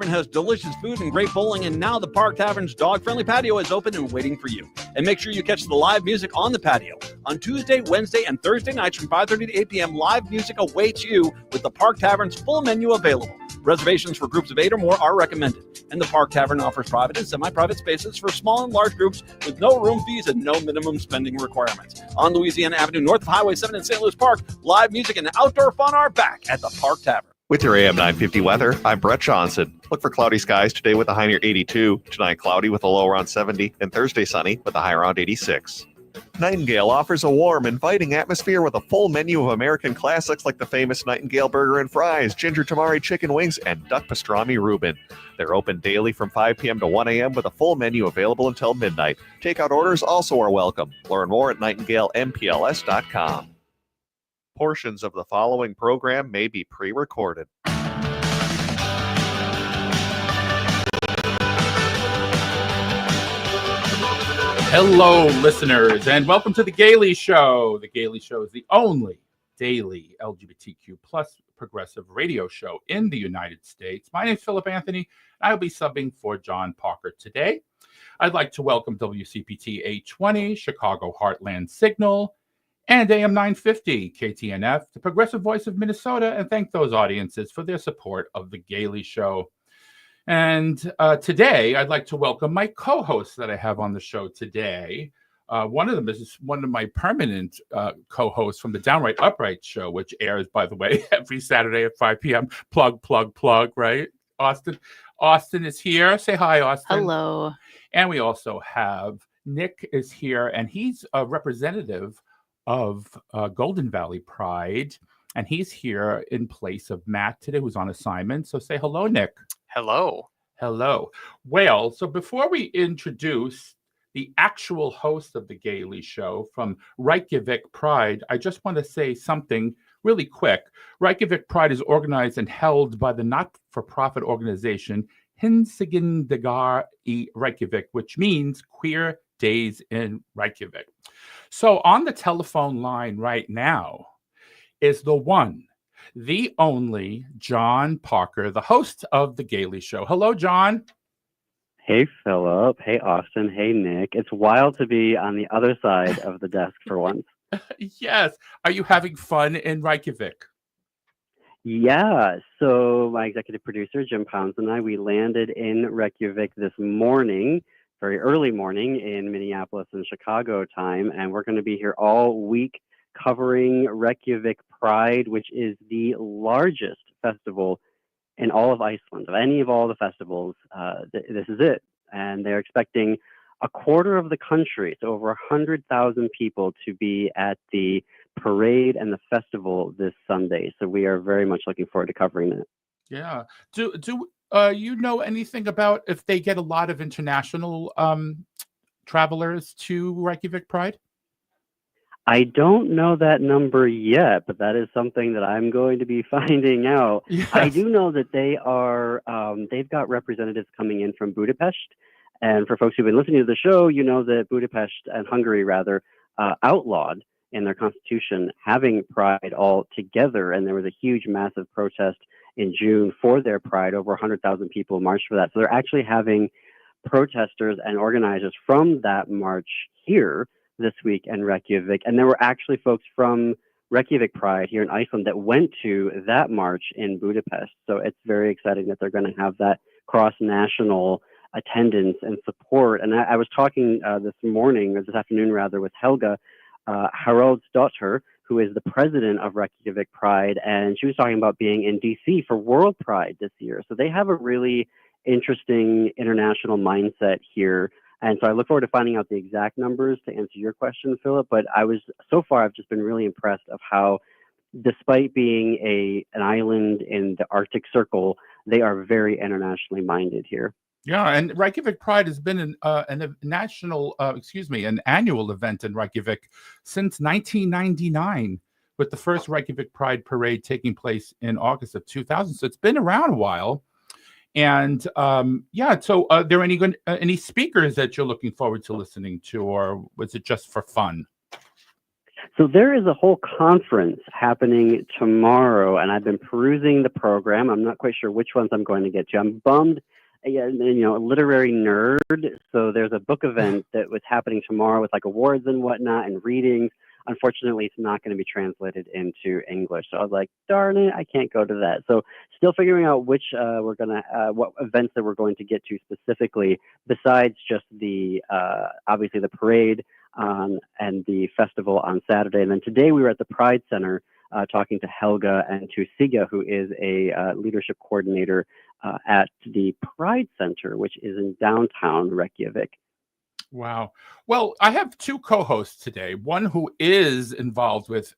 Tavern has delicious food and great bowling, and now the Park Tavern's dog-friendly patio is open and waiting for you. And make sure you catch the live music on the patio. On Tuesday, Wednesday, and Thursday nights from 5:30 to 8 p.m., live music awaits you with the Park Tavern's full menu available. Reservations for groups of 8 or more are recommended. And the Park Tavern offers private and semi-private spaces for small and large groups with no room fees and no minimum spending requirements. On Louisiana Avenue, north of Highway 7 in St. Louis Park, live music and outdoor fun are back at the Park Tavern. With your AM 950 weather, I'm Brett Johnson. Look for cloudy skies today with a high near 82, tonight cloudy with a low around 70, and Thursday sunny with a high around 86. Nightingale offers a warm, inviting atmosphere with a full menu of American classics like the famous Nightingale Burger and Fries, Ginger Tamari Chicken Wings, and Duck Pastrami Reuben. They're open daily from 5 p.m. to 1 a.m. with a full menu available until midnight. Takeout orders also are welcome. Learn more at nightingalempls.com. Portions of the following program may be pre-recorded. Hello, listeners, and welcome to The Gailey Show. The Gailey Show is the only daily LGBTQ plus progressive radio show in the United States. My name is Philip Anthony, and I'll be subbing for John Parker today. I'd like to welcome WCPT 820, Chicago Heartland Signal, and AM 950, KTNF, the progressive voice of Minnesota, and thank those audiences for their support of The Gailey Show. And today, I'd like to welcome my co-hosts that I have on the show today. One of them is one of my permanent co-hosts from the Downright Upright show, which airs, by the way, every Saturday at 5 p.m. Plug, right? Austin is here. Say hi, Austin. Hello. And we also have Nick is here, and he's a representative of Golden Valley Pride, and he's here in place of Matt today, who's on assignment. So say hello, Nick. Hello. Well, so before we introduce the actual host of the Gailey Show from Reykjavik Pride, I just want to say something really quick. Reykjavik Pride is organized and held by the not-for-profit organization Hinsigindagar í Reykjavik, which means Queer Days in Reykjavik. So on the telephone line right now is the one, the only John Parker, the host of The Gailey Show. Hello, John. Hey, Philip. Hey, Austin. Hey, Nick. It's wild to be on the other side of the desk for once. Yes. Are you having fun in Reykjavik? Yeah. So my executive producer, Jim Pounds, and I, we landed in Reykjavik this morning, very early morning in Minneapolis and Chicago time, and we're going to be here all week covering Reykjavik Pride, which is the largest festival in all of Iceland. Of any of all the festivals, this is it. And they're expecting a quarter of the country, so over 100,000 people, to be at the parade and the festival this Sunday. So we are very much looking forward to covering it. Yeah. Do you know anything about if they get a lot of international travelers to Reykjavik Pride? I don't know that number yet, but that is something that I'm going to be finding out. Yes. I do know that they are, they've got representatives coming in from Budapest. And for folks who've been listening to the show, you know that Budapest and Hungary, rather, outlawed in their constitution having Pride all together. And there was a huge, massive protest in June for their Pride. Over 100,000 people marched for that. So they're actually having protesters and organizers from that march here this week in Reykjavik. And there were actually folks from Reykjavik Pride here in Iceland that went to that march in Budapest. So it's very exciting that they're going to have that cross-national attendance and support. And I was talking this afternoon with Helga Haraldsdottir, who is the president of Reykjavik Pride, and she was talking about being in DC for World Pride this year. So they have a really interesting international mindset here. And so I look forward to finding out the exact numbers to answer your question, Philip. But I've just been really impressed of how, despite being an island in the Arctic Circle, they are very internationally minded here. Yeah, and Reykjavik Pride has been an annual event in Reykjavik since 1999, with the first Reykjavik Pride parade taking place in August of 2000. So it's been around a while. And so are there any speakers that you're looking forward to listening to, or was it just for fun? So there is a whole conference happening tomorrow, and I've been perusing the program. I'm not quite sure which ones I'm going to get to. I'm bummed, a literary nerd. So there's a book event that was happening tomorrow with like awards and whatnot and readings. Unfortunately, it's not going to be translated into English. So I was like, darn it, I can't go to that. So still figuring out which what events that we're going to get to specifically, besides just the obviously the parade and the festival on Saturday. And then today we were at the Pride Center talking to Helga and to Siga, who is a leadership coordinator at the Pride Center, which is in downtown Reykjavik. Wow. Well, I have two co-hosts today. One who is involved with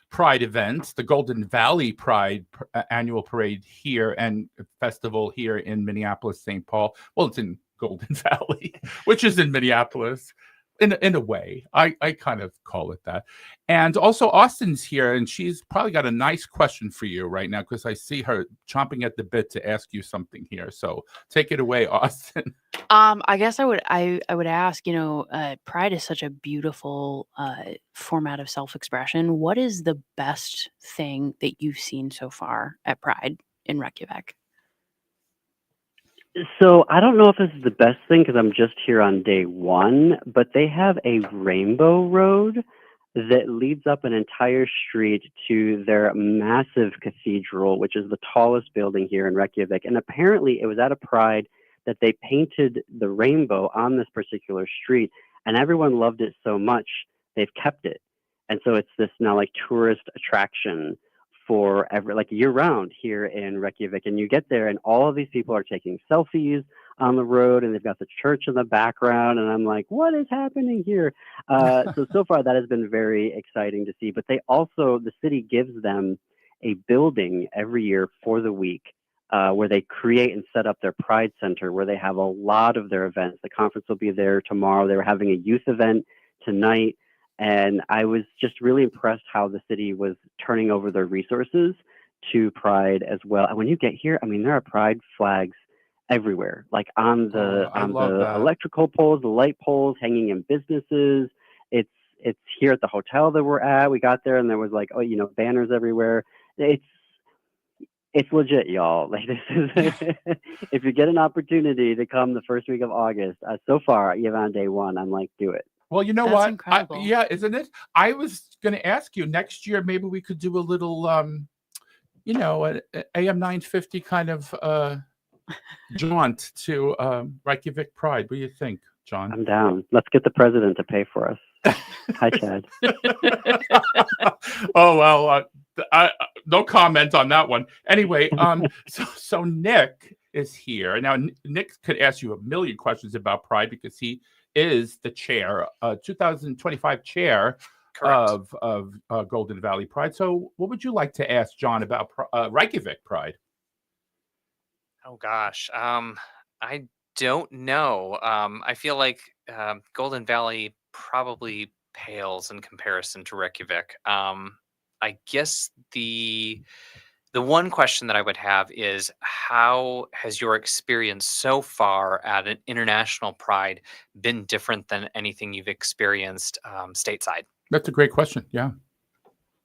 Pride events, the Golden Valley Pride annual parade here and festival here in Minneapolis, St. Paul. Well, it's in Golden Valley, which is in Minneapolis. In a way, I kind of call it that. And also Austin's here, and she's probably got a nice question for you right now because I see her chomping at the bit to ask you something here. So take it away, Austin. I guess I would ask, Pride is such a beautiful format of self-expression. What is the best thing that you've seen so far at Pride in Reykjavik? So I don't know if this is the best thing because I'm just here on day one, but they have a rainbow road that leads up an entire street to their massive cathedral, which is the tallest building here in Reykjavik. And apparently it was at a Pride that they painted the rainbow on this particular street, and everyone loved it so much, they've kept it. And so it's this now like tourist attraction for year round here in Reykjavik. And you get there and all of these people are taking selfies on the road and they've got the church in the background. And I'm like, what is happening here? So far that has been very exciting to see, but the city gives them a building every year for the week where they create and set up their Pride Center, where they have a lot of their events. The conference will be there tomorrow. They were having a youth event tonight. And I was just really impressed how the city was turning over their resources to Pride as well. And when you get here, I mean, there are Pride flags everywhere, like on the electrical poles, the light poles, hanging in businesses. It's here at the hotel that we're at. We got there and there was like, banners everywhere. It's legit, y'all. Like this is, if you get an opportunity to come the first week of August, so far, even on day one, I'm like, do it. Well, you know That's what? incredible. Isn't it? I was going to ask you next year, maybe we could do a little, an AM 950 kind of jaunt to Reykjavik Pride. What do you think, John? I'm down. Let's get the president to pay for us. Hi, Chad. Oh, well, no comment on that one. Anyway, so Nick is here. Now, Nick could ask you a million questions about Pride because he is the chair, 2025 chair of Golden Valley Pride. So what would you like to ask John about Reykjavik Pride? Oh, gosh. I don't know. I feel like Golden Valley probably pales in comparison to Reykjavik. I guess the one question that I would have is, how has your experience so far at an international Pride been different than anything you've experienced stateside? That's a great question. Yeah.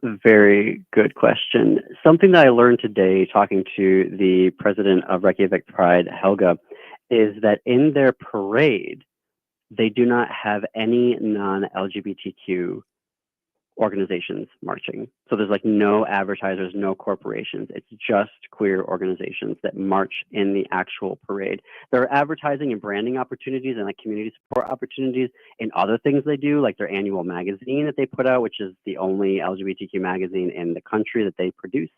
Very good question. Something that I learned today talking to the president of Reykjavik Pride, Helga, is that in their parade, they do not have any non-LGBTQ organizations marching. So there's like no advertisers, no corporations. It's just queer organizations that march in the actual parade. There are advertising and branding opportunities and like community support opportunities in other things they do, like their annual magazine that they put out, which is the only LGBTQ magazine in the country that they produce.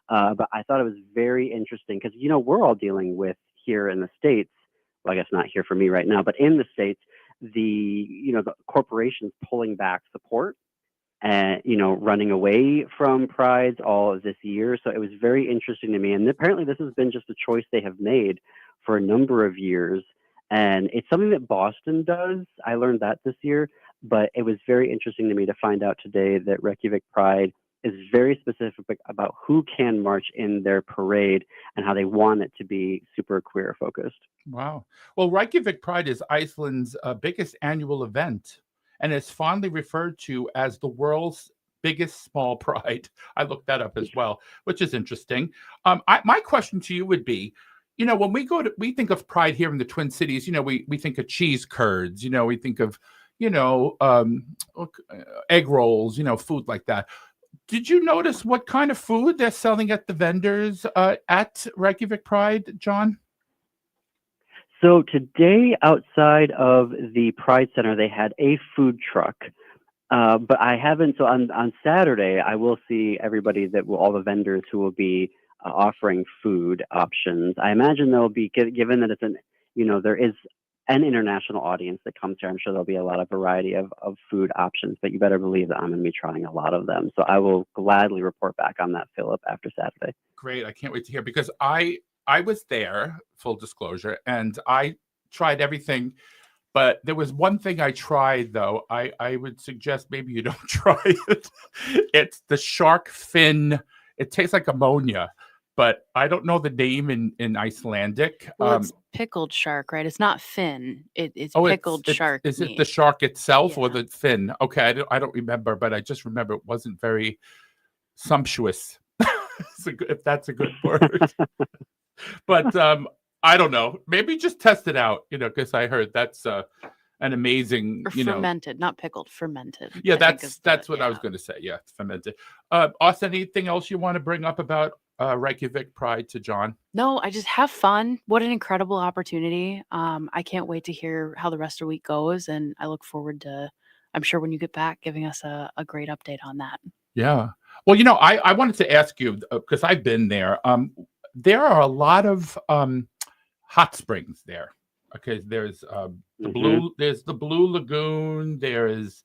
But I thought it was very interesting because, we're all dealing with here in the States, well, I guess not here for me right now, but in the States, the corporations pulling back support and running away from prides all of this year. So it was very interesting to me, and apparently this has been just a choice they have made for a number of years, and it's something that Boston does. I learned that this year, but it was very interesting to me to find out today that Reykjavik Pride is very specific about who can march in their parade and how they want it to be super queer focused. Wow. Well, Reykjavik Pride is Iceland's biggest annual event. and is fondly referred to as the world's biggest small pride. I looked that up as well, which is interesting. My question to you would be, when we think of pride here in the Twin Cities, we think of cheese curds, we think of, egg rolls, food like that. Did you notice what kind of food they're selling at the vendors at Reykjavik Pride, John? So today, outside of the Pride Center, they had a food truck. But I haven't. So on Saturday, I will see everybody all the vendors who will be offering food options. I imagine there'll be, given that there is an international audience that comes here, I'm sure there'll be a lot of variety of food options, but you better believe that I'm going to be trying a lot of them. So I will gladly report back on that, Philip, after Saturday. Great. I can't wait to hear, because I was there, full disclosure, and I tried everything. But there was one thing I tried, though. I would suggest maybe you don't try it. It's the shark fin. It tastes like ammonia, but I don't know the name in Icelandic. Well, it's pickled shark, right? It's not fin. It's pickled shark. Is meat. It the shark itself or Yeah. the fin? Okay, I don't remember, but I just remember it wasn't very sumptuous, if that's a good word. But I don't know. Maybe just test it out, because I heard that's an amazing, Or fermented, not pickled, fermented. Yeah, I think is that's what I was going to say. Yeah, fermented. Austin, anything else you want to bring up about Reykjavik Pride to John? No, I just have fun. What an incredible opportunity. I can't wait to hear how the rest of the week goes, and I look forward to, I'm sure when you get back, giving us a great update on that. Yeah. Well, I wanted to ask you, because I've been there. There are a lot of hot springs there. Okay, there's there's the Blue Lagoon, there is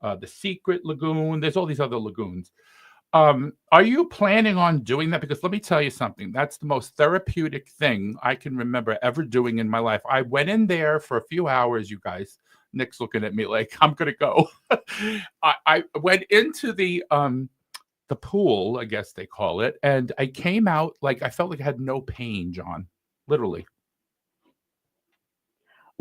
the Secret Lagoon, there's all these other lagoons. Are you planning on doing that? Because let me tell you something, that's the most therapeutic thing I can remember ever doing in my life. I went in there for a few hours, you guys. Nick's looking at me like I'm gonna go. I went into the pool, I guess they call it, and I came out like I felt like I had no pain, John, literally.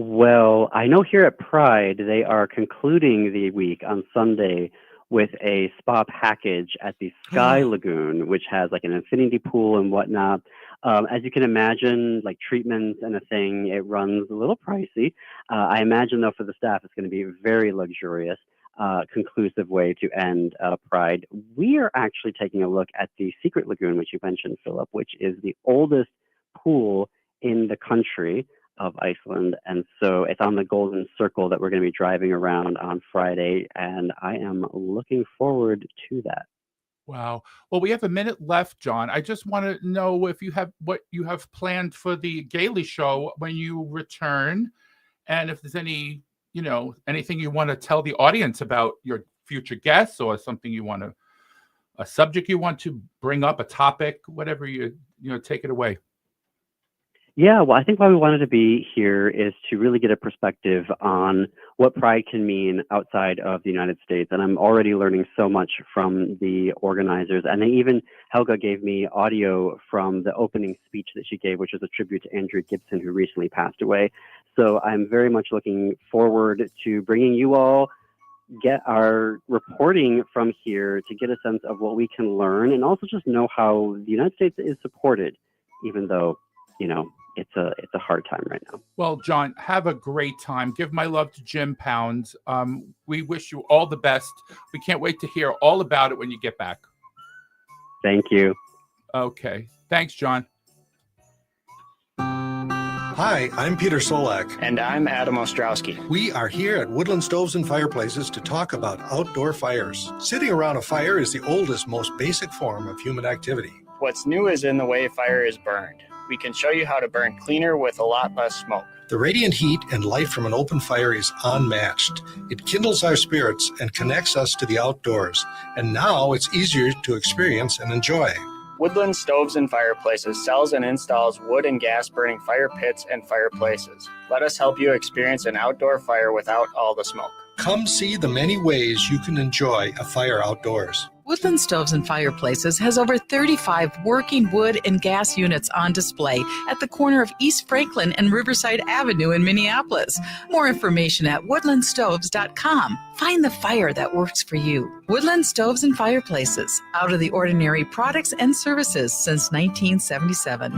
Well, I know here at Pride, they are concluding the week on Sunday with a spa package at the Sky Lagoon, which has like an infinity pool and whatnot. As you can imagine, like treatments and a thing, it runs a little pricey. I imagine, though, for the staff, it's going to be a very luxurious, conclusive way to end Pride. We are actually taking a look at the Secret Lagoon, which you mentioned, Philip, which is the oldest pool in the country of Iceland. And so it's on the Golden Circle that we're going to be driving around on Friday. And I am looking forward to that. Wow. Well, we have a minute left, John. I just want to know if you have what you have planned for the Gailey show when you return, and if there's any, anything you want to tell the audience about your future guests, or something you want to, a subject you want to bring up, a topic, whatever take it away. Yeah, well, I think why we wanted to be here is to really get a perspective on what Pride can mean outside of the United States. And I'm already learning so much from the organizers. And Helga gave me audio from the opening speech that she gave, which was a tribute to Andrew Gibson, who recently passed away. So I'm very much looking forward to bringing you all get our reporting from here to get a sense of what we can learn, and also just know how the United States is supported, even though, it's a hard time right now. Well, John, have a great time. Give my love to Jim Pounds. We wish you all the best. We can't wait to hear all about it when you get back. Thank you. Okay. Thanks, John. Hi, I'm Peter Solak. And I'm Adam Ostrowski. We are here at Woodland Stoves and Fireplaces to talk about outdoor fires. Sitting around a fire is the oldest, most basic form of human activity. What's new is in the way fire is burned. We can show you how to burn cleaner with a lot less smoke. The radiant heat and light from an open fire is unmatched. It kindles our spirits and connects us to the outdoors. And now it's easier to experience and enjoy. Woodland Stoves and Fireplaces sells and installs wood and gas burning fire pits and fireplaces. Let us help you experience an outdoor fire without all the smoke. Come see the many ways you can enjoy a fire outdoors. Woodland Stoves and Fireplaces has over 35 working wood and gas units on display at the corner of East Franklin and Riverside Avenue in Minneapolis. More information at woodlandstoves.com. Find the fire that works for you. Woodland Stoves and Fireplaces, out of the ordinary products and services since 1977.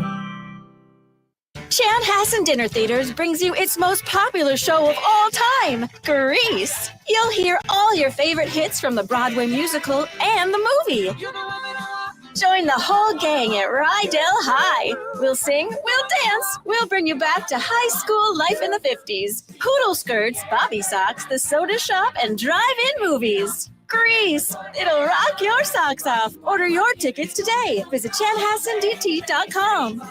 Chanhassen Dinner Theaters brings you its most popular show of all time, Grease. You'll hear all your favorite hits from the Broadway musical and the movie. Join the whole gang at Rydell High. We'll sing, we'll dance, we'll bring you back to high school life in the 50s. Poodle skirts, bobby socks, the soda shop, and drive-in movies. Grease. It'll rock your socks off. Order your tickets today. Visit chanhassendt.com.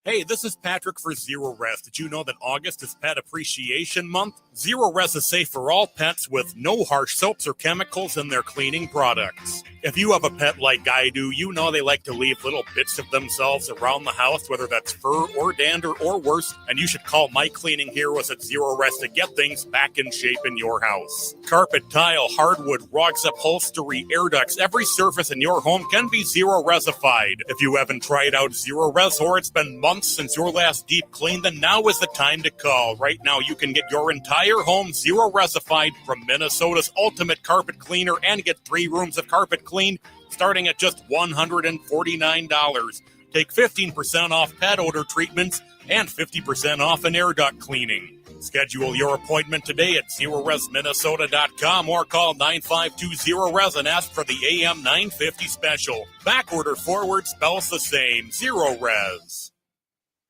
Hey, this is Patrick for Zero Res. Did you know that August is Pet Appreciation Month? Zero Res is safe for all pets with no harsh soaps or chemicals in their cleaning products. If you have a pet like I do, you know they like to leave little bits of themselves around the house, whether that's fur or dander or worse, and you should call my cleaning heroes at Zero Res to get things back in shape in your house. Carpet, tile, hardwood, rugs, upholstery, air ducts, every surface in your home can be Zero Resified. If you haven't tried out Zero Res or it's been months since your last deep clean, then now is the time to call. Right now you can get your entire home Zero Resified from Minnesota's ultimate carpet cleaner and get 3 rooms of carpet clean starting at just $149. Take 15% off pet odor treatments and 50% off an air duct cleaning. Schedule your appointment today at ZeroResMinnesota.com or call 9520-RES and ask for the AM 950 special. Backward or forward spells the same. Zero Res.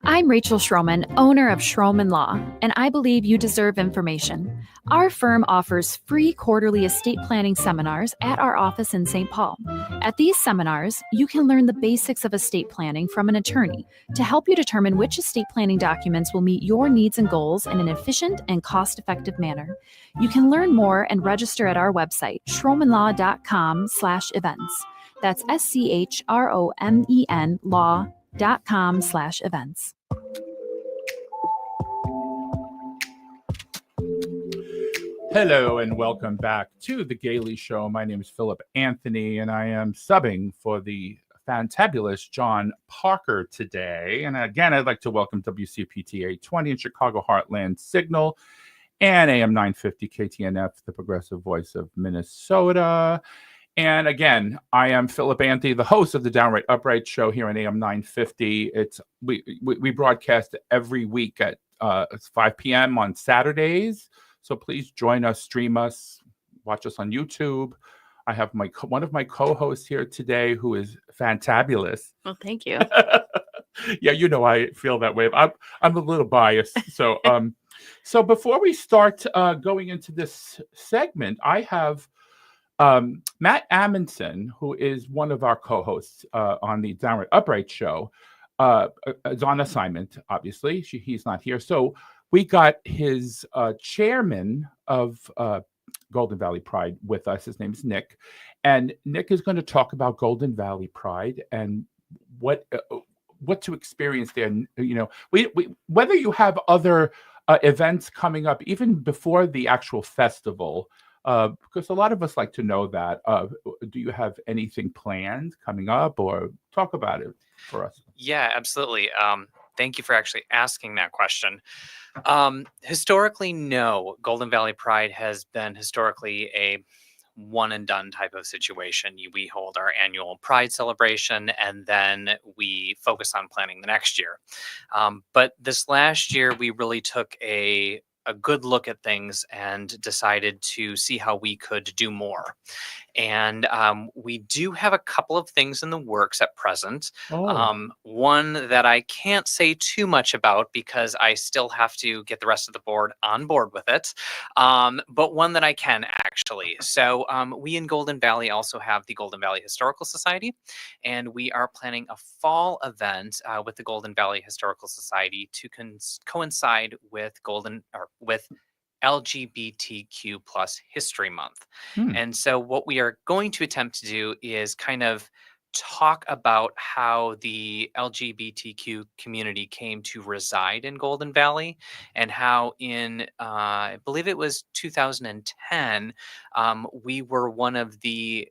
I'm Rachel Schroman, owner of Schroman Law, and I believe you deserve information. Our firm offers free quarterly estate planning seminars at our office in St. Paul. At these seminars, you can learn the basics of estate planning from an attorney to help you determine which estate planning documents will meet your needs and goals in an efficient and cost-effective manner. You can learn more and register at our website, schromenlaw.com/events. That's SCHROMEN law.com/events. Hello and welcome back to the Gailey Show. My name is Philip Anthony and I am subbing for the fantabulous John Parker today. And again, I'd like to welcome WCPT 820 in Chicago Heartland Signal and AM 950 KTNF, the progressive voice of Minnesota. And again, I am Philip Anthony, the host of the Downright Upright Show here on AM 950. We broadcast every week at 5 p.m. on Saturdays. So please join us, stream us, watch us on YouTube. I have one of my co-hosts here today who is fantabulous. Well, thank you. Yeah, you know I feel that way. I'm a little biased. So so before we start going into this segment, I have Matt Amundsen, who is one of our co-hosts on the Downright Upright Show, is on assignment, obviously. He's not here. So we got his chairman of Golden Valley Pride with us. His name is Nick. And Nick is going to talk about Golden Valley Pride and what to experience there. You know, we whether you have other events coming up, even before the actual festival, because a lot of us like to know that. Do you have anything planned coming up, or talk about it for us? Yeah, absolutely. Thank you for actually asking that question. Historically, no. Golden Valley Pride has been historically a one and done type of situation. We hold our annual Pride celebration and then we focus on planning the next year. But this last year, we really took a good look at things and decided to see how we could do more. And we do have a couple of things in the works at present. One that I can't say too much about because I still have to get the rest of the board on board with it. But one that I can actually. So we in Golden Valley also have the Golden Valley Historical Society, and we are planning a fall event with the Golden Valley Historical Society to coincide with LGBTQ plus History Month. And so what we are going to attempt to do is kind of talk about how the LGBTQ community came to reside in Golden Valley, and how in I believe it was 2010, we were one of the,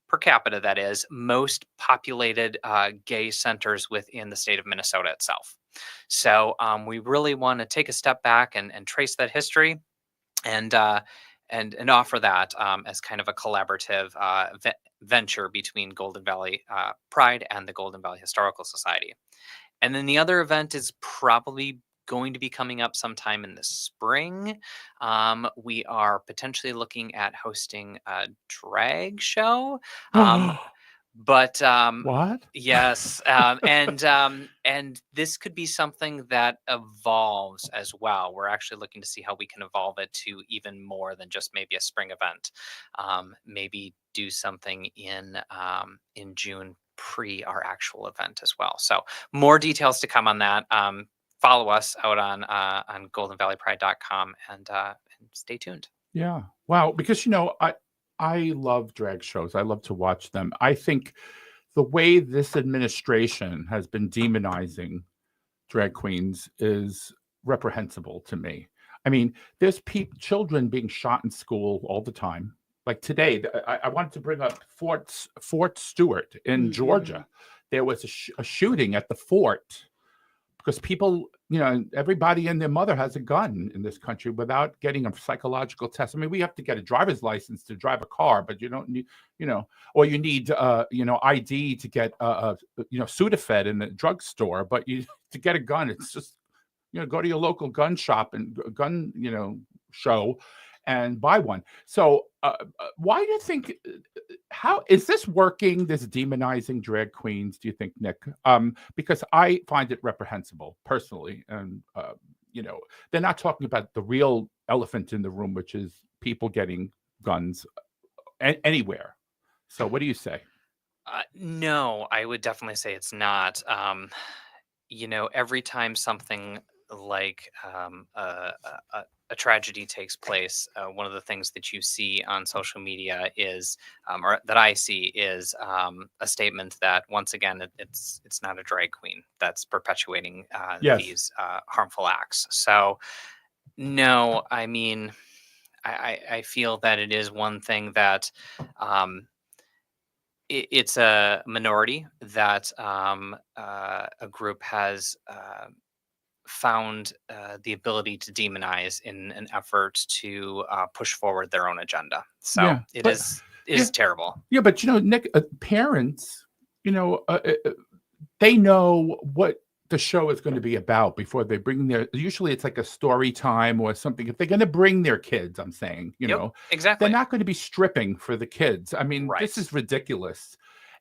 per capita that is, most populated gay centers within the state of Minnesota itself. So we really want to take a step back and trace that history, and and offer that as kind of a collaborative venture between Golden Valley Pride and the Golden Valley Historical Society. And then the other event is probably going to be coming up sometime in the spring. We are potentially looking at hosting a drag show. But What? yes, and this could be something that evolves as well. We're actually looking to see how we can evolve it to even more than just maybe a spring event. Maybe do something in June pre our actual event as well. So more details to come on that. Follow us out on goldenvalleypride.com, and stay tuned. Yeah. Wow. Because I love drag shows. I love to watch them. I think the way this administration has been demonizing drag queens is reprehensible to me. I mean, there's children being shot in school all the time. Like today, I wanted to bring up Fort Stewart in Georgia. There was a shooting at the fort because people, everybody and their mother has a gun in this country without getting a psychological test. I mean, we have to get a driver's license to drive a car, but you don't need, or you need, ID to get, Sudafed in the drugstore. But to get a gun, it's just, go to your local gun shop and gun, show and buy one. So why do you think, how is this working, this demonizing drag queens, do you think, Nick? Because I find it reprehensible personally. And, they're not talking about the real elephant in the room, which is people getting guns anywhere. So what do you say? No, I would definitely say it's not. Every time something like a tragedy takes place, one of the things that you see on social media is, or that I see is, a statement that once again it's not a drag queen that's perpetuating Yes. these harmful acts. So no, I mean, I feel that it is one thing that it's a minority that a group has found the ability to demonize in an effort to push forward their own agenda. So Yeah, it but- is terrible. Yeah, but Nick, parents, they know what the show is going to be about before they bring usually it's like a story time or something. If they're going to bring their kids, I'm saying, Exactly. they're not going to be stripping for the kids. I mean, this is ridiculous.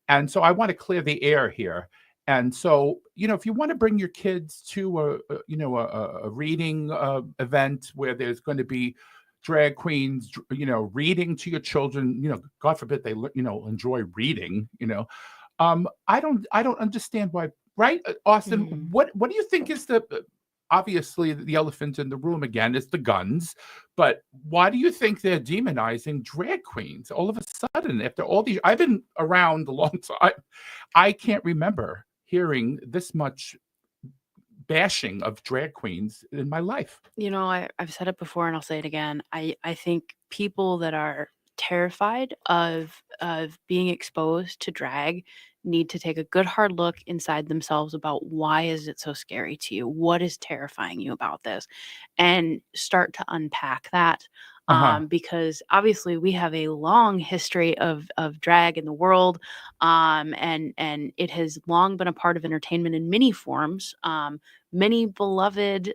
And so I want to clear the air here. And so, if you want to bring your kids to a reading event where there's going to be drag queens, reading to your children, God forbid they, enjoy reading, I don't understand why, right? Austin, what do you think is obviously the elephant in the room again is the guns, but why do you think they're demonizing drag queens all of a sudden after all these? I've been around a long time. I can't remember hearing this much bashing of drag queens in my life. I've said it before and I'll say it again. I think people that are terrified of being exposed to drag need to take a good hard look inside themselves about why is it so scary to you? What is terrifying you about this? And start to unpack that. Because obviously we have a long history of drag in the world, and it has long been a part of entertainment in many forms. Many beloved,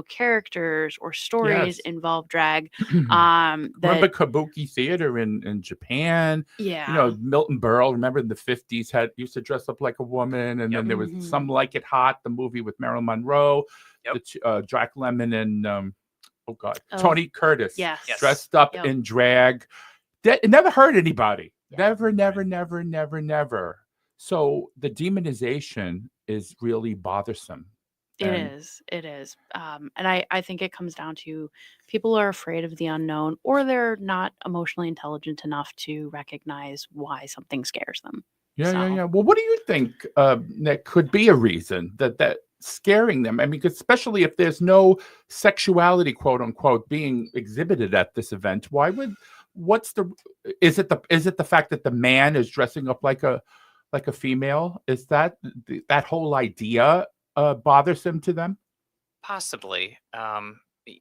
characters or stories Yes. involve drag. Remember Kabuki theater in Japan? Yeah. Milton Berle, remember in the 50s, used to dress up like a woman. And then there was Some Like It Hot, the movie with Marilyn Monroe, Jack Lemmon and Tony Curtis dressed up in drag. It never hurt anybody. Never. So the demonization is really bothersome. It is. And I think it comes down to people are afraid of the unknown, or they're not emotionally intelligent enough to recognize why something scares them. Yeah. Well, what do you think that could be a reason that scaring them? I mean, especially if there's no sexuality, quote unquote, being exhibited at this event, is it the fact that the man is dressing up like a female? Is that whole idea bothersome to them? Possibly.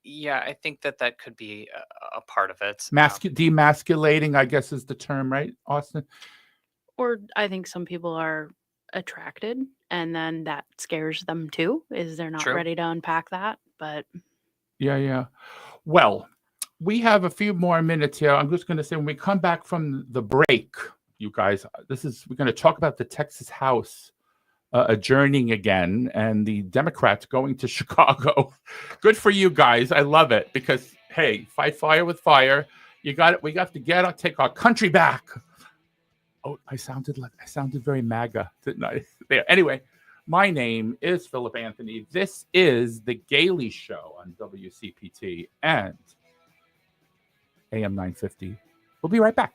Yeah, I think that could be a part of it. Demasculating, I guess, is the term, right, Austin? Or I think some people are attracted, and then that scares them too, is they're not True. ready to unpack that. But Yeah. Well, we have a few more minutes here. I'm just going to say, when we come back from the break, you guys, we're going to talk about the Texas House adjourning again, and the Democrats going to Chicago. Good for you guys. I love it, because hey, fight fire with fire. You got it. We got to take our country back. Oh, I sounded very MAGA, didn't I? There. Anyway, my name is Philip Anthony. This is The Gailey Show on WCPT and AM 950. We'll be right back.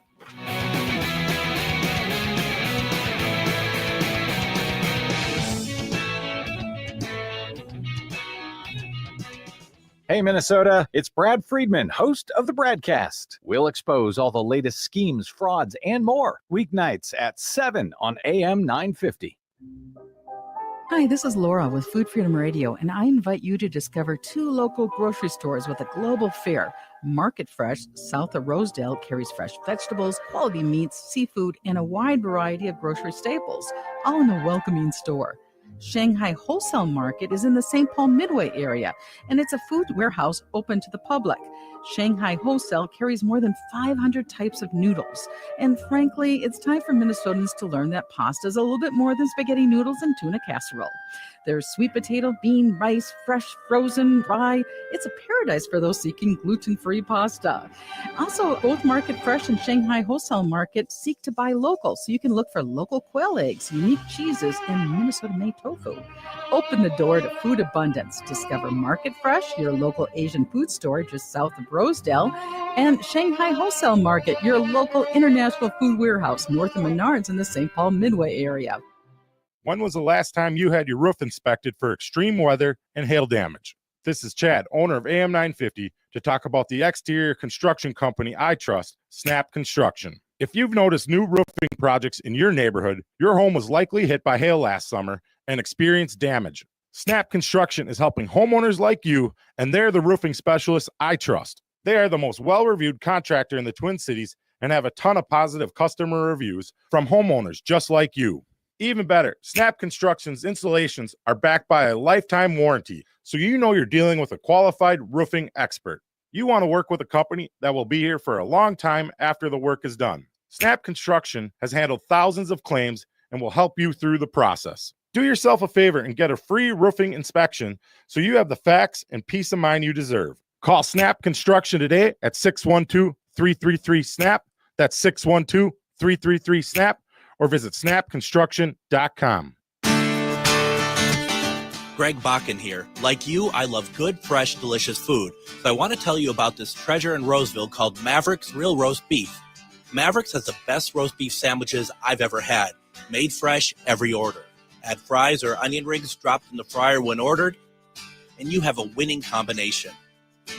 Hey, Minnesota, it's Brad Friedman, host of the Bradcast. We'll expose all the latest schemes, frauds, and more. Weeknights at 7 on AM 950. Hi, this is Laura with Food Freedom Radio, and I invite you to discover 2 local grocery stores with a global fare. Market Fresh, south of Rosedale, carries fresh vegetables, quality meats, seafood, and a wide variety of grocery staples, all in a welcoming store. Shanghai Wholesale Market is in the St. Paul Midway area, and it's a food warehouse open to the public. Shanghai Wholesale carries more than 500 types of noodles. And frankly, it's time for Minnesotans to learn that pasta is a little bit more than spaghetti noodles and tuna casserole. There's sweet potato, bean, rice, fresh, frozen, rye. It's a paradise for those seeking gluten-free pasta. Also, both Market Fresh and Shanghai Wholesale Market seek to buy local, so you can look for local quail eggs, unique cheeses, and Minnesota-made tofu. Open the door to food abundance. Discover Market Fresh, your local Asian food store just south of Rosedale, and Shanghai Wholesale Market, your local international food warehouse north of Menards in the St. Paul Midway area. When was the last time you had your roof inspected for extreme weather and hail damage? This is Chad, owner of AM 950, to talk about the exterior construction company I trust, Snap Construction. If you've noticed new roofing projects in your neighborhood, your home was likely hit by hail last summer and experienced damage. Snap Construction is helping homeowners like you, and they're the roofing specialists I trust. They are the most well-reviewed contractor in the Twin Cities and have a ton of positive customer reviews from homeowners just like you. Even better, Snap Construction's installations are backed by a lifetime warranty, so you know you're dealing with a qualified roofing expert. You want to work with a company that will be here for a long time after the work is done. Snap Construction has handled thousands of claims and will help you through the process. Do yourself a favor and get a free roofing inspection so you have the facts and peace of mind you deserve. Call Snap Construction today at 612-333-SNAP. That's 612-333-SNAP. Or visit snapconstruction.com. Greg Bakken here. Like you, I love good, fresh, delicious food. So I want to tell you about this treasure in Roseville called Maverick's Real Roast Beef. Maverick's has the best roast beef sandwiches I've ever had. Made fresh every order. Add fries or onion rings dropped in the fryer when ordered, and you have a winning combination.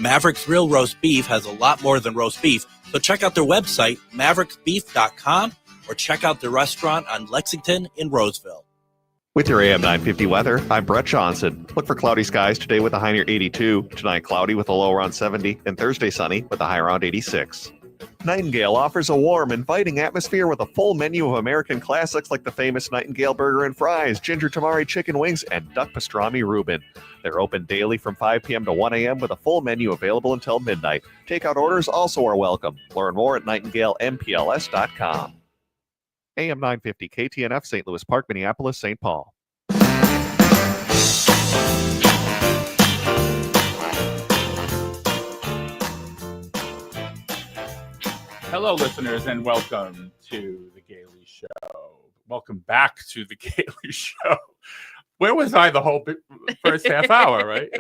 Maverick's Real Roast Beef has a lot more than roast beef, so check out their website, mavericksbeef.com, or check out the restaurant on Lexington in Roseville. With your AM 950 weather, I'm Brett Johnson. Look for cloudy skies today with a high near 82. Tonight, cloudy with a low around 70. And Thursday, sunny with a high around 86. Nightingale offers a warm, inviting atmosphere with a full menu of American classics like the famous Nightingale Burger and Fries, Ginger Tamari Chicken Wings, and Duck Pastrami Reuben. They're open daily from 5 p.m. to 1 a.m. with a full menu available until midnight. Takeout orders also are welcome. Learn more at nightingalempls.com. AM 950 KTNF, St. Louis Park, Minneapolis, St. Paul. Hello, listeners, and welcome to The Gailey Show. Welcome back to The Gailey Show. Where was I the whole first half hour, right?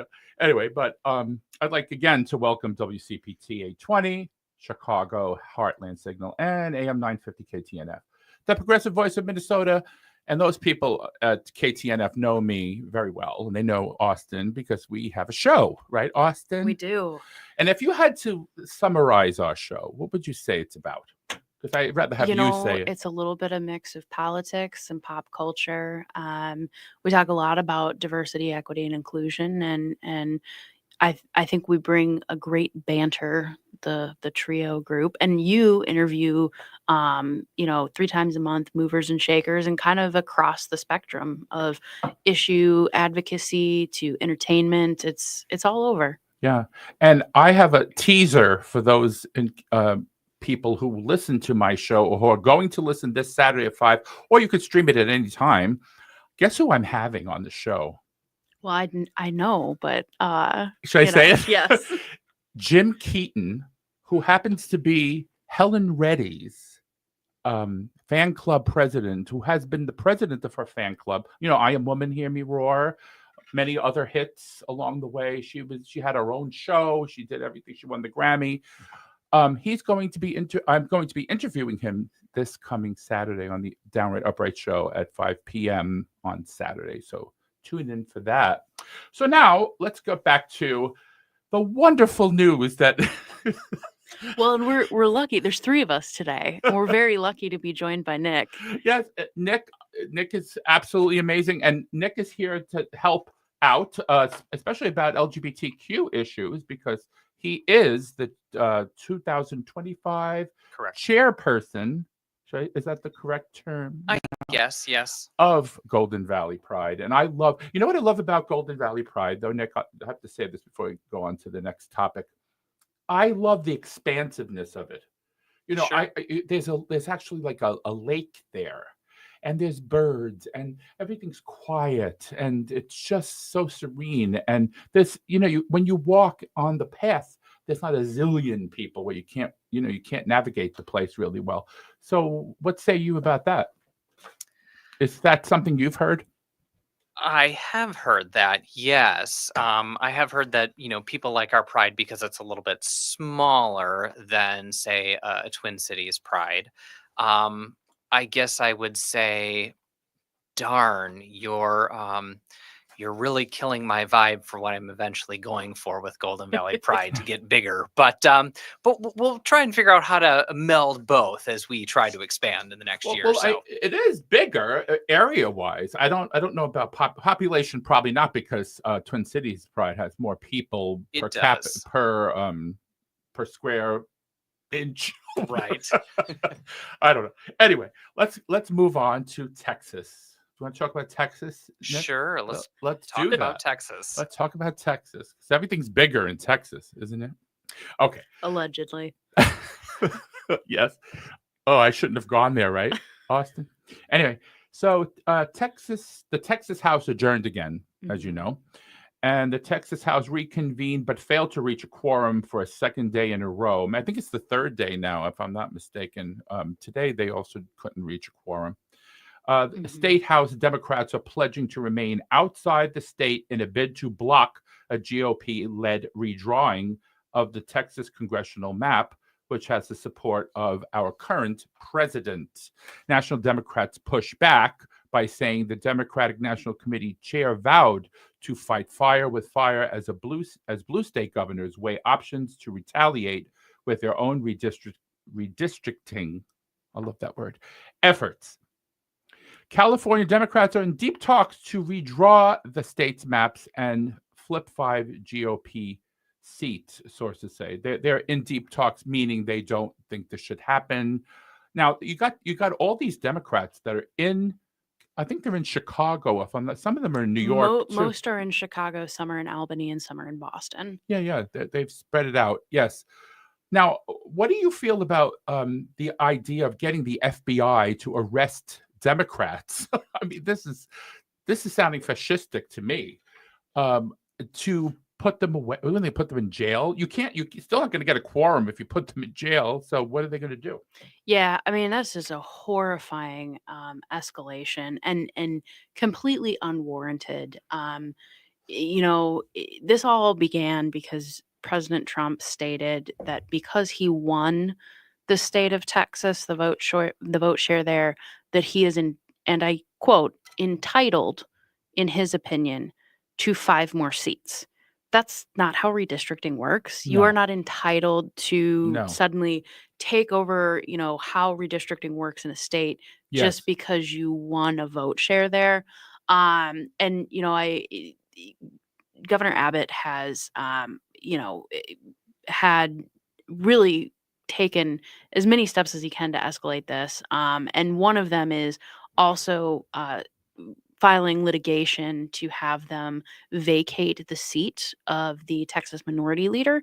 Anyway, but I'd like again to welcome WCPT 820, Chicago, Heartland Signal, and AM 950 KTNF. the progressive voice of Minnesota. And those people at KTNF know me very well, and they know Austin because we have a show, right, Austin? We do. And if you had to summarize our show, what would you say it's about? Because I'd rather have you say it. It's a little bit of mix of politics and pop culture. We talk a lot about diversity, equity, and inclusion, and I think we bring a great banter, the trio group, and you interview 3 times a month movers and shakers, and kind of across the spectrum of issue advocacy to entertainment. It's all over. Yeah. And I have a teaser for those people who listen to my show or who are going to listen this Saturday at 5, or you could stream it at any time. Guess who I'm having on the show? Well, I know, but should I say it? Yes. Jim Keaton, who happens to be Helen Reddy's fan club president, who has been the president of her fan club. I Am Woman, Hear Me Roar, many other hits along the way. She had her own show. She did everything. She won the Grammy. I'm going to be interviewing him this coming Saturday on the Downright Upright show at 5 p.m. on Saturday. So tune in for that. So now let's go back to the wonderful news that. Well, and we're lucky. There's 3 of us today, and we're very lucky to be joined by Nick. Yes, Nick is absolutely amazing, and Nick is here to help out, especially about LGBTQ issues, because he is the 2025 chairperson. Is that the correct term? Yes. Of Golden Valley Pride. And I love, what I love about Golden Valley Pride, though, Nick, I have to say this before we go on to the next topic. I love the expansiveness of it. Sure. There's actually like a lake there, and there's birds, and everything's quiet, and it's just so serene. And this, when you walk on the path, there's not a zillion people where you can't navigate the place really well. So what say you about that? Is that something you've heard? I have heard that, yes. I have heard that, people like our Pride because it's a little bit smaller than, say, a Twin Cities Pride. I guess I would say, darn, you're really killing my vibe for what I'm eventually going for with Golden Valley Pride to get bigger. But we'll try and figure out how to meld both as we try to expand in the next year or so. It is bigger area-wise. I don't know about population, probably not, because Twin Cities Pride has more people per square inch. Right. I don't know. Anyway, let's move on to Texas. Do you want to talk about Texas, Nick? Sure. Let's talk about Texas. Let's talk about Texas, because everything's bigger in Texas, isn't it? Okay. Allegedly. Yes. Oh, I shouldn't have gone there, right, Austin? Anyway, so the Texas House adjourned again, as you know, and the Texas House reconvened but failed to reach a quorum for a second day in a row. I think it's the third day now, if I'm not mistaken. Today, they also couldn't reach a quorum. The state House Democrats are pledging to remain outside the state in a bid to block a GOP-led redrawing of the Texas congressional map, which has the support of our current president. National Democrats push back by saying the Democratic National Committee chair vowed to fight fire with fire as blue state governors weigh options to retaliate with their own redistricting, I love that word, efforts. California Democrats are in deep talks to redraw the state's maps and flip 5 GOP seats, sources say. They're in deep talks, meaning they don't think this should happen. Now, you got all these Democrats that are in, I think they're in Chicago. If I'm not, some of them are in New York. Most are in Chicago, some are in Albany, and some are in Boston. Yeah, they've spread it out. Yes. Now, what do you feel about the idea of getting the FBI to arrest Democrats? I mean, this is sounding fascistic to me. To put them away when they put them in jail, you're still not going to get a quorum if you put them in jail. So what are they going to do? Yeah, I mean, that's just a horrifying escalation and completely unwarranted. This all began because President Trump stated that because he won the state of Texas, the vote share there, that he is in, and I quote, entitled, in his opinion, to 5 more seats. That's not how redistricting works. You No. are not entitled to No. suddenly take over, how redistricting works in a state Yes. just because you won a vote share there. And Governor Abbott has, had really taken as many steps as he can to escalate this. And one of them is also filing litigation to have them vacate the seat of the Texas minority leader.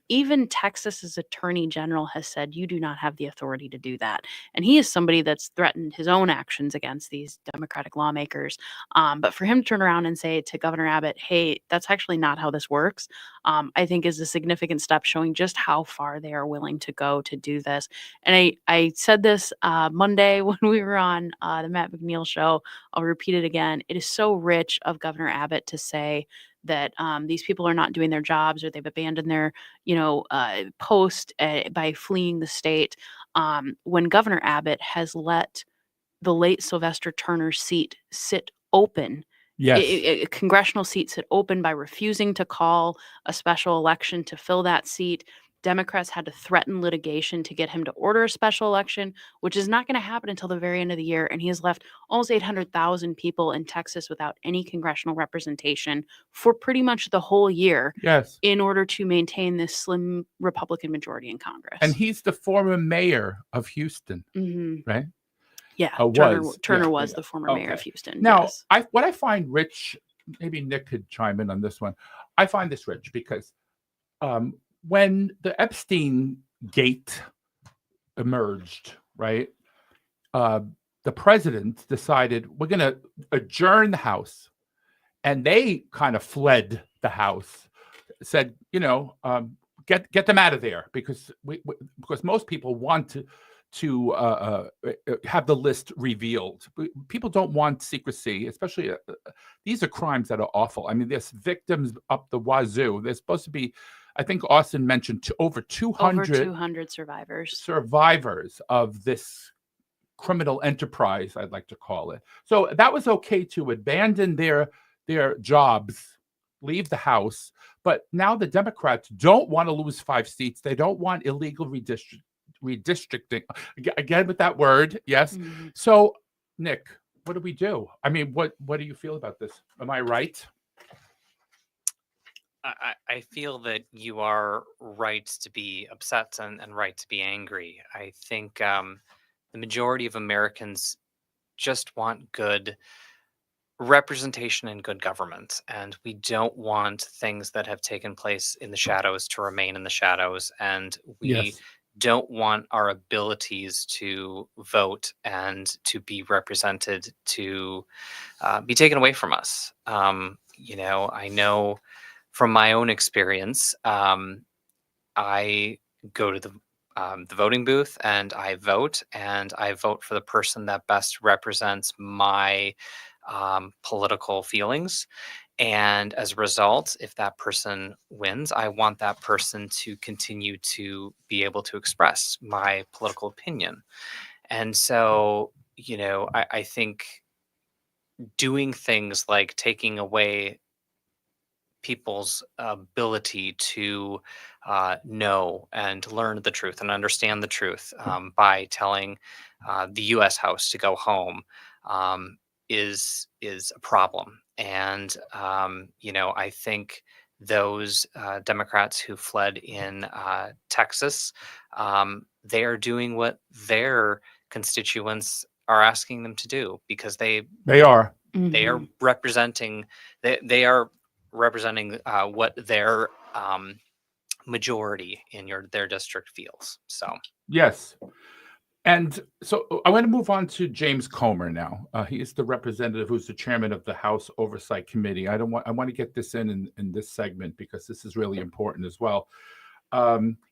Even Texas's attorney general has said you do not have the authority to do that. And he is somebody that's threatened his own actions against these Democratic lawmakers. But for him to turn around and say to Governor Abbott, hey, that's actually not how this works, I think is a significant step showing just how far they are willing to go to do this. And I said this Monday when we were on the Matt McNeil show. I'll repeat it again. It is so rich of Governor Abbott to say that these people are not doing their jobs or they've abandoned their, post by fleeing the state. When Governor Abbott has let the late Sylvester Turner's seat sit open, Yes. a congressional seat sit open by refusing to call a special election to fill that seat. Democrats had to threaten litigation to get him to order a special election, which is not going to happen until the very end of the year. And he has left almost 800,000 people in Texas without any congressional representation for pretty much the whole year. Yes. In order to maintain this slim Republican majority in Congress. And he's the former mayor of Houston, right? Yeah, Was. Turner Yeah, was yeah. the former mayor of Okay. Houston. Now, yes. what I find rich, maybe Nick could chime in on this one. I find this rich because when the Epstein gate emerged, right, the president decided we're going to adjourn the House, and they kind of fled the House, said, get them out of there because because most people want to have the list revealed. People don't want secrecy, especially these are crimes that are awful. I mean, there's victims up the wazoo. There's supposed to be, I think Austin mentioned over 200 survivors of this criminal enterprise, I'd like to call it. So that was okay to abandon their jobs, leave the House. But now the Democrats don't want to lose 5 seats. They don't want illegal redistricting. Again with that word, yes. Mm-hmm. So, Nick, what do we do? I mean, what do you feel about this? Am I right? I feel that you are right to be upset and right to be angry. I think the majority of Americans just want good representation and good government. And we don't want things that have taken place in the shadows to remain in the shadows. And we don't want our abilities to vote and to be represented to be taken away from us. I know from my own experience, I go to the voting booth and I vote for the person that best represents my political feelings. And as a result, if that person wins, I want that person to continue to be able to express my political opinion. And so, I think doing things like taking away people's ability to know and learn the truth and understand the truth by telling the U.S. House to go home is a problem. And I think those Democrats who fled in Texas, they are doing what their constituents are asking them to do because they are representing they are representing what their majority in their district feels. So yes. And so I want to move on to James Comer now. He is the representative who's the chairman of the House Oversight Committee. I want to get this in this segment because this is really important as well.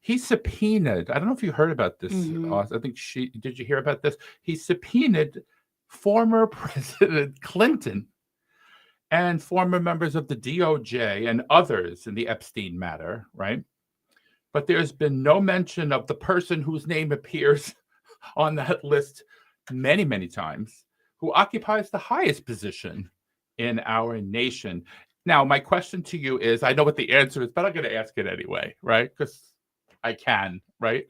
He subpoenaed, I don't know if you heard about this. I think did you hear about this? He subpoenaed former President Clinton and former members of the DOJ and others in the Epstein matter, right? but there's been no mention of the person whose name appears on that list many, many times, who occupies the highest position in our nation. Now, my question to you is, I know what the answer is, but I'm going to ask it anyway, right? Because I can, right?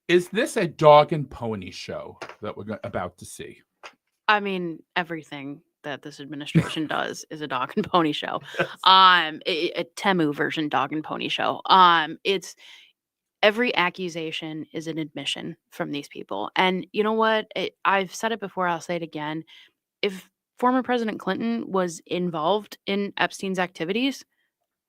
Is this a dog and pony show that we're about to see? I mean, everything that this administration does is a dog and pony show. Yes. A Temu version dog and pony show. It's every accusation is an admission from these people. And you know what? I've said it before, I'll say it again. If former President Clinton was involved in Epstein's activities,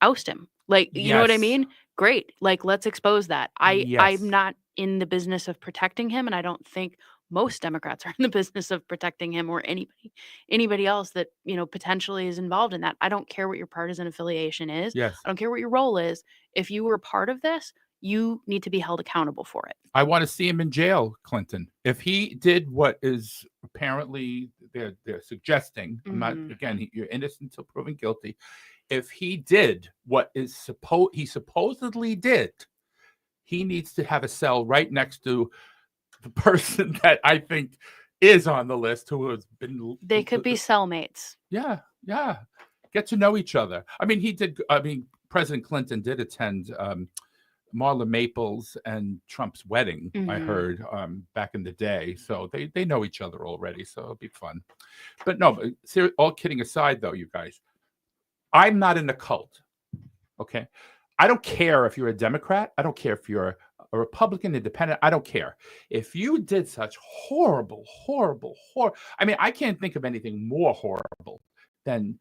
oust him. Like, you know what I Yes. mean? Great. Like, let's expose that. Yes. I'm not in the business of protecting him, and I don't think most Democrats are in the business of protecting him or anybody else that, you know, potentially is involved in that. I don't care what your partisan affiliation is. Yes. I don't care what your role is. If you were a part of this, you need to be held accountable for it. I want to see him in jail, Clinton. If he did what is apparently they're suggesting, I'm not, again, you're innocent until proven guilty. If he did what is he supposedly did, he needs to have a cell right next to the person that I think is on the list, who has been. They could be cellmates. Yeah, yeah. Get to know each other. I mean, President Clinton did attend Marla Maples and Trump's wedding, I heard, back in the day. So they know each other already, so it'll be fun. But no, all kidding aside, though, you guys, I'm not in a cult, okay? I don't care if you're a Democrat. I don't care if you're a Republican, independent. I don't care. If you did such horrible, I mean, I can't think of anything more horrible than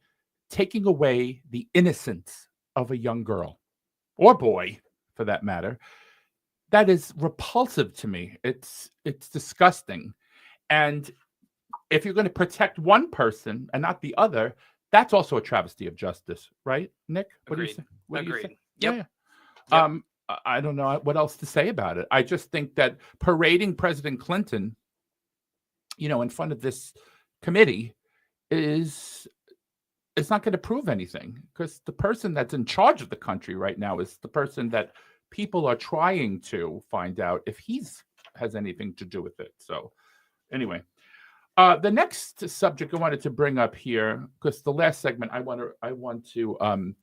taking away the innocence of a young girl or boy, for that matter. That is repulsive to me. It's disgusting. And if you're going to protect one person and not the other, that's also a travesty of justice, right, Nick? What do you think? What do you think? Yep. Yeah. I don't know what else to say about it. I just think that parading President Clinton, you know, in front of this committee it's not going to prove anything, because the person that's in charge of the country right now is the person that people are trying to find out if has anything to do with it. So anyway, the next subject I wanted to bring up here, because the last segment I want to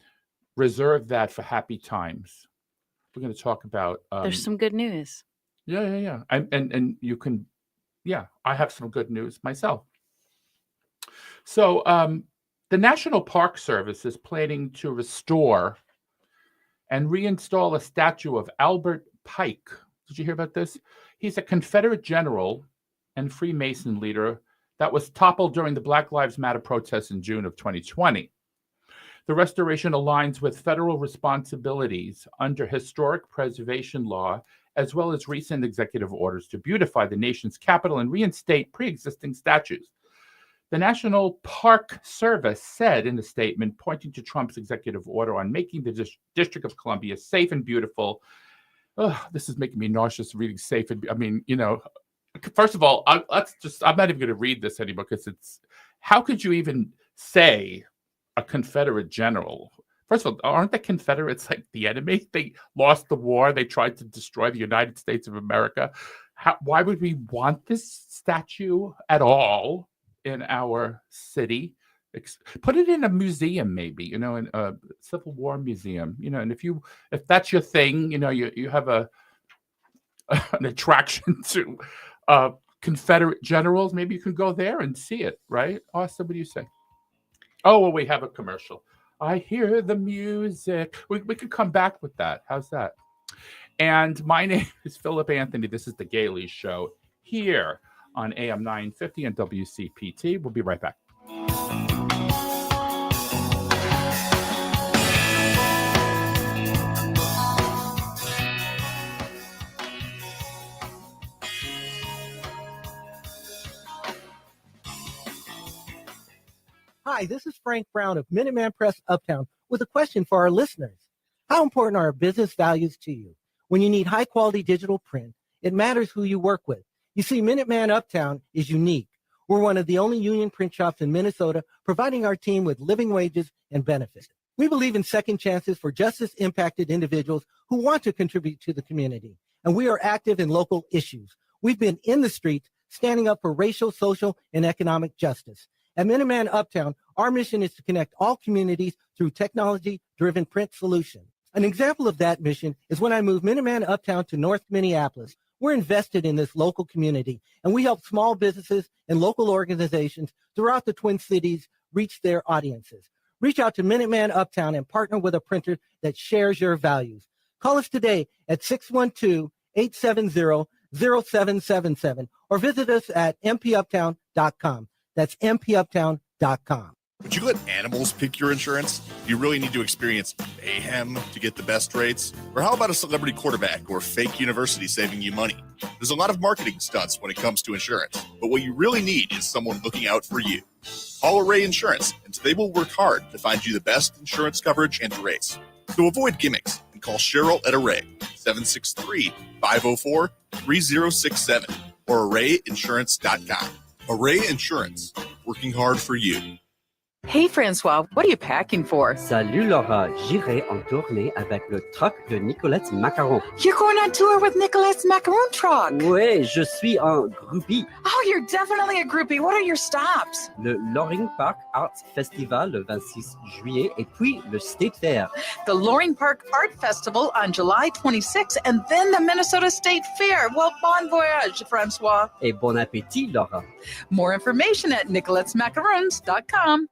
reserve that for happy times. We're going to talk about. There's some good news. Yeah. And you can, I have some good news myself. So the National Park Service is planning to restore and reinstall a statue of Albert Pike. Did you hear about this? He's a Confederate general and Freemason leader that was toppled during the Black Lives Matter protests in June of 2020. The restoration aligns with federal responsibilities under historic preservation law, as well as recent executive orders to beautify the nation's capital and reinstate pre-existing statues. The National Park Service said in a statement, pointing to Trump's executive order on making the District of Columbia safe and beautiful. This is making me nauseous reading safe. I mean, you know, first of all, I'm not even going to read this anymore, because how could you even say a Confederate general? First of all, aren't the Confederates like the enemy? They lost the war. They tried to destroy the United States of America. Why would we want this statue at all in our city? Put it in a museum, maybe, you know, in a Civil War museum, you know. And if that's your thing, you know, you have an attraction to Confederate generals, maybe you can go there and see it, right? Austin, what do you say? Oh, well, we have a commercial. I hear the music. We could come back with that. How's that? And my name is Philip Anthony. This is The Gailey Show here on AM 950 and WCPT. We'll be right back. Hi, this is Frank Brown of Minuteman Press Uptown with a question for our listeners. How important are business values to you? When you need high-quality digital print, it matters who you work with. You see, Minuteman Uptown is unique. We're one of the only union print shops in Minnesota providing our team with living wages and benefits. We believe in second chances for justice-impacted individuals who want to contribute to the community, and we are active in local issues. We've been in the streets standing up for racial, social, and economic justice. At Minuteman Uptown, our mission is to connect all communities through technology-driven print solutions. An example of that mission is when I moved Minuteman Uptown to North Minneapolis. We're invested in this local community, and we help small businesses and local organizations throughout the Twin Cities reach their audiences. Reach out to Minuteman Uptown and partner with a printer that shares your values. Call us today at 612-870-0777 or visit us at mpuptown.com. That's mpuptown.com. Would you let animals pick your insurance? Do you really need to experience mayhem to get the best rates? Or how about a celebrity quarterback or fake university saving you money? There's a lot of marketing stunts when it comes to insurance, but what you really need is someone looking out for you. Call Array Insurance, and they will work hard to find you the best insurance coverage and rates. So avoid gimmicks and call Cheryl at Array, 763-504-3067 or arrayinsurance.com. Array Insurance, working hard for you. Hey Francois, what are you packing for? Salut Laura, j'irai en tournée avec le truck de Nicolette's Macaron. You're going on tour with Nicolette's Macaron truck? Oui, je suis un groupie. Oh, you're definitely a groupie. What are your stops? Le Loring Park Arts Festival le 26 juillet et puis le State Fair. The Loring Park Art Festival on July 26 and then the Minnesota State Fair. Well, bon voyage, Francois. Et bon appétit, Laura. More information at nicolettesmacarons.com.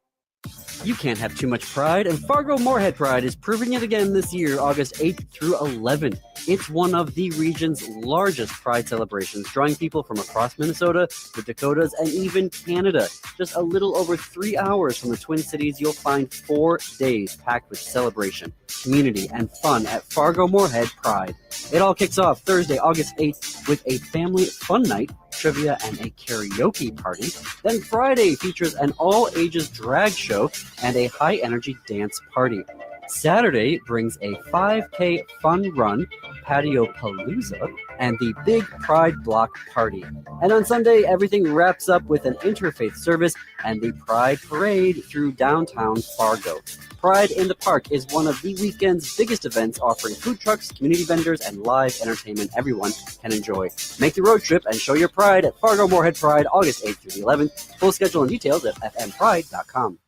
You can't have too much pride, and Fargo-Moorhead Pride is proving it again this year, August 8th through 11th. It's one of the region's largest pride celebrations, drawing people from across Minnesota, the Dakotas, and even Canada. Just a little over 3 hours from the Twin Cities, you'll find 4 days packed with celebration, community, and fun at Fargo-Moorhead Pride. It all kicks off Thursday, August 8th with a family fun night, trivia, and a karaoke party. Then Friday features an all-ages drag show and a high-energy dance party. Saturday brings a 5K fun run, patio palooza, and the big Pride Block party. And on Sunday, everything wraps up with an interfaith service and the Pride Parade through downtown Fargo. Pride in the Park is one of the weekend's biggest events, offering food trucks, community vendors, and live entertainment everyone can enjoy. Make the road trip and show your pride at Fargo-Moorhead Pride, August 8th through the 11th. Full schedule and details at fmpride.com.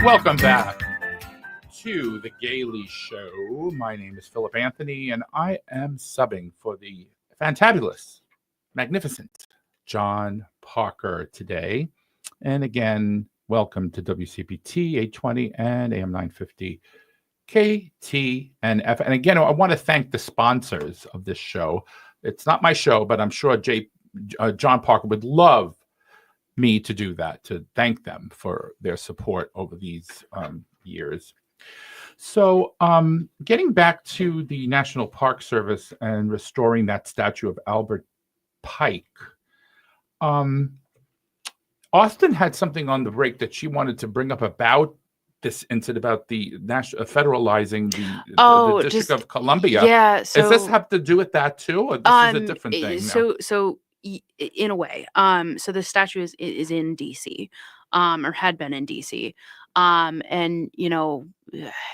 Welcome back to the Gailey Show. My name is Philip Anthony, and I am subbing for the fantabulous, magnificent John Parker today. And again, welcome to WCPT 820 and AM 950 KTNF. And again, I want to thank the sponsors of this show. It's not my show, but I'm sure John Parker would love me to do that, to thank them for their support over these years. So getting back to the National Park Service and restoring that statue of Albert Pike, Austin had something on the break that she wanted to bring up about this incident, about the federalizing the District of Columbia. Yeah. So, does this have to do with that too, or this is a different thing? So in a way, so the statue is in DC, or had been in DC. And I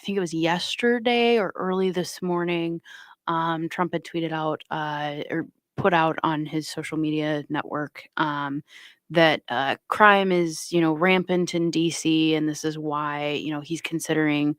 think it was yesterday or early this morning, Trump had tweeted out or put out on his social media network that crime is, rampant in DC, and this is why, he's considering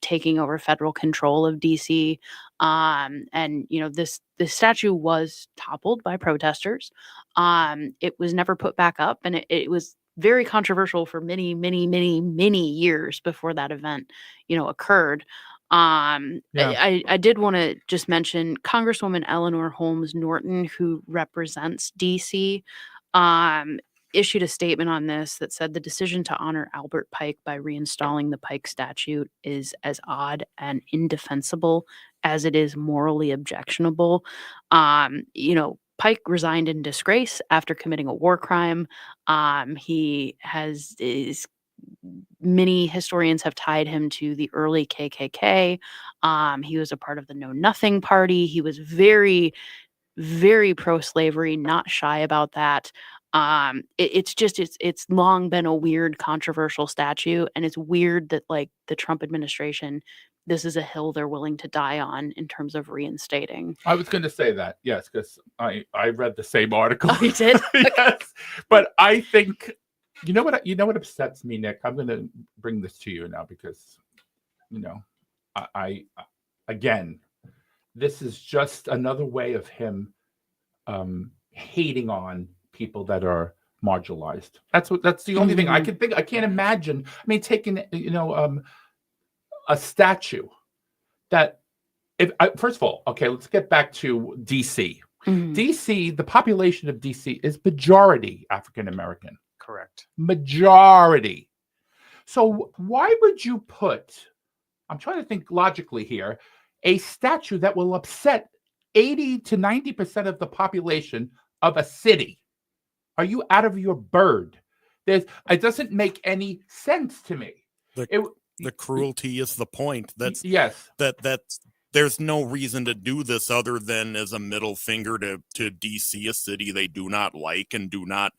taking over federal control of DC. And this statue was toppled by protesters. It was never put back up, and it was very controversial for many, many, many, many years before that event, occurred. I did want to just mention Congresswoman Eleanor Holmes Norton, who represents DC, issued a statement on this that said the decision to honor Albert Pike by reinstalling the Pike statue is as odd and indefensible as it is morally objectionable. Pike resigned in disgrace after committing a war crime. Many historians have tied him to the early KKK. He was a part of the Know Nothing Party. He was very, very pro-slavery, not shy about that. It's long been a weird, controversial statue, and it's weird that like the Trump administration, this is a hill they're willing to die on in terms of reinstating. I was going to say that, yes, because I read the same article. Oh, you did? Yes, but I think you know what upsets me, Nick. I'm going to bring this to you now because I again, this is just another way of him hating on people that are marginalized. That's the only thing I can think. I can't imagine. I mean, taking a statue that first of all, okay, let's get back to DC. DC, the population of DC is majority African American. Correct. Majority. So why would you put, I'm trying to think logically here, a statue that will upset 80 to 90% of the population of a city? Are you out of your bird? It doesn't make any sense to me. The cruelty is the point. Yes. That's there's no reason to do this other than as a middle finger to DC, a city they do not like and do not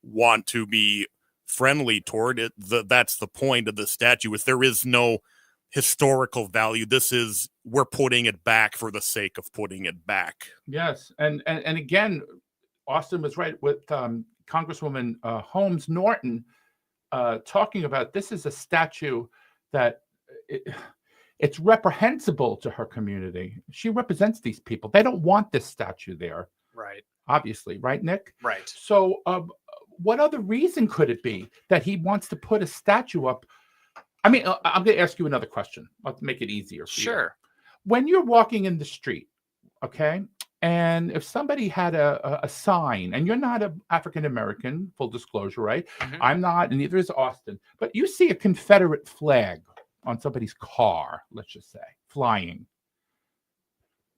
want to be friendly toward it. That's the point of the statue. If there is no historical value, we're putting it back for the sake of putting it back. Yes, and again, Austin was right with Congresswoman Holmes Norton talking about this is a statue that it's reprehensible to her community. She represents these people. They don't want this statue there. Right. Obviously, right, Nick? Right. So what other reason could it be that he wants to put a statue up? I mean, I'm going to ask you another question. I'll make it easier for you. Sure. When you're walking in the street, okay, and if somebody had a sign, and you're not an African-American, full disclosure, right? I'm not, and neither is Austin, but you see a Confederate flag on somebody's car, let's just say, flying.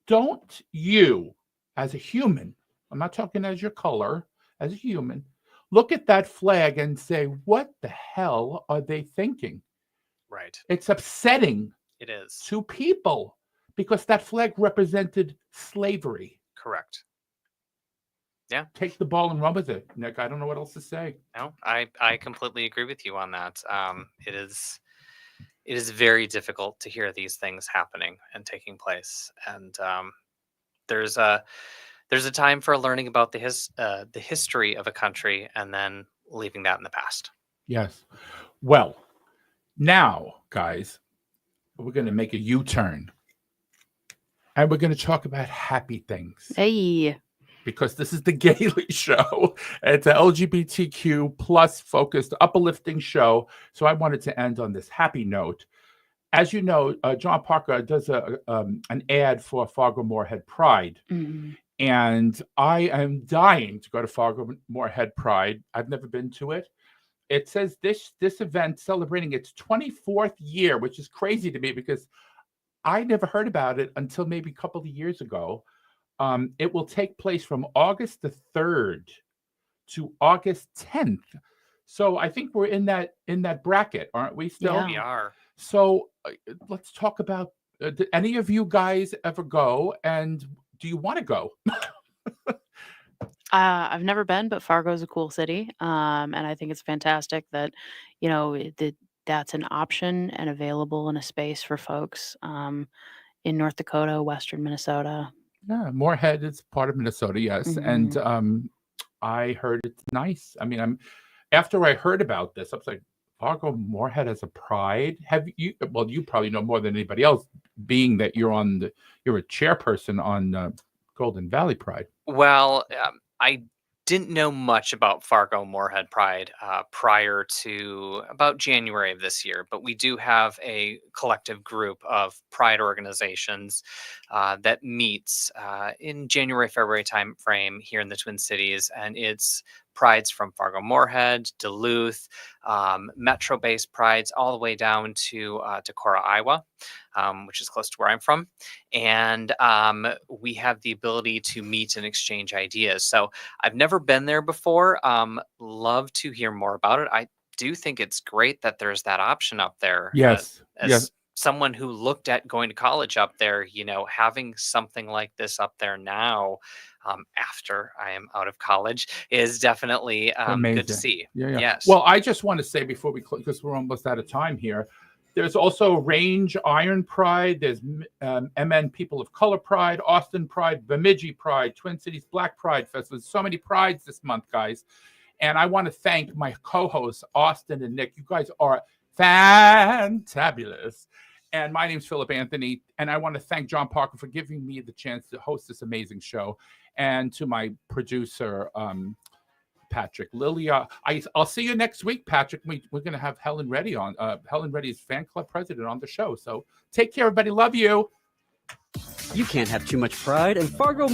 Don't you, as a human, I'm not talking as your color, as a human, look at that flag and say, what the hell are they thinking? Right. It's upsetting. It is. To people because that flag represented slavery. Correct. Yeah. Take the ball and run with it, Nick. I don't know what else to say. No, I completely agree with you on that. It is very difficult to hear these things happening and taking place, and there's a time for learning about the history of a country and then leaving that in the past. Yes. Well, now, guys, we're going to make a U-turn, and we're going to talk about happy things. Hey. Because this is the Gaily Show. It's an LGBTQ plus focused, uplifting show. So I wanted to end on this happy note. As you know, John Parker does an ad for Fargo Moorhead Pride. And I am dying to go to Fargo Moorhead Pride. I've never been to it. It says this event celebrating its 24th year, which is crazy to me because I never heard about it until maybe a couple of years ago. It will take place from August the 3rd to August 10th. So I think we're in that bracket, aren't we still? Yeah. We are. So let's talk about, did any of you guys ever go, and do you want to go? I've never been, but Fargo is a cool city. And I think it's fantastic that, that's an option and available in a space for folks in North Dakota, Western Minnesota. Yeah, Moorhead is part of Minnesota, yes. And I heard it's nice. I mean, after I heard about this, I was like, Fargo Moorhead has a pride. Have you? Well, you probably know more than anybody else, being that you're a chairperson on Golden Valley Pride. Well, I didn't know much about Fargo Moorhead Pride prior to about January of this year, but we do have a collective group of pride organizations that meets in January, February time frame here in the Twin Cities, and it's prides from Fargo Moorhead, Duluth, metro-based prides, all the way down to Decorah, Iowa, which is close to where I'm from. And we have the ability to meet and exchange ideas. So I've never been there before. Love to hear more about it. I do think it's great that there's that option up there. Yes. As someone who looked at going to college up there, having something like this up there now, after I am out of college is definitely good to Amazing. see. Yeah. Yes. Well, I just want to say before we close, because we're almost out of time here, there's also Range Iron Pride. There's MN People of Color Pride, Austin Pride, Bemidji Pride, Twin Cities Black Pride Festival. There's so many prides this month, guys. And I want to thank my co-hosts, Austin and Nick. You guys are fantabulous. And my name's Philip Anthony. And I want to thank John Parker for giving me the chance to host this amazing show. And to my producer, Patrick. Lilia, I'll see you next week, Patrick. We're going to have Helen Reddy on. Helen Reddy is fan club president on the show. So take care, everybody. Love you. You can't have too much pride, and Fargo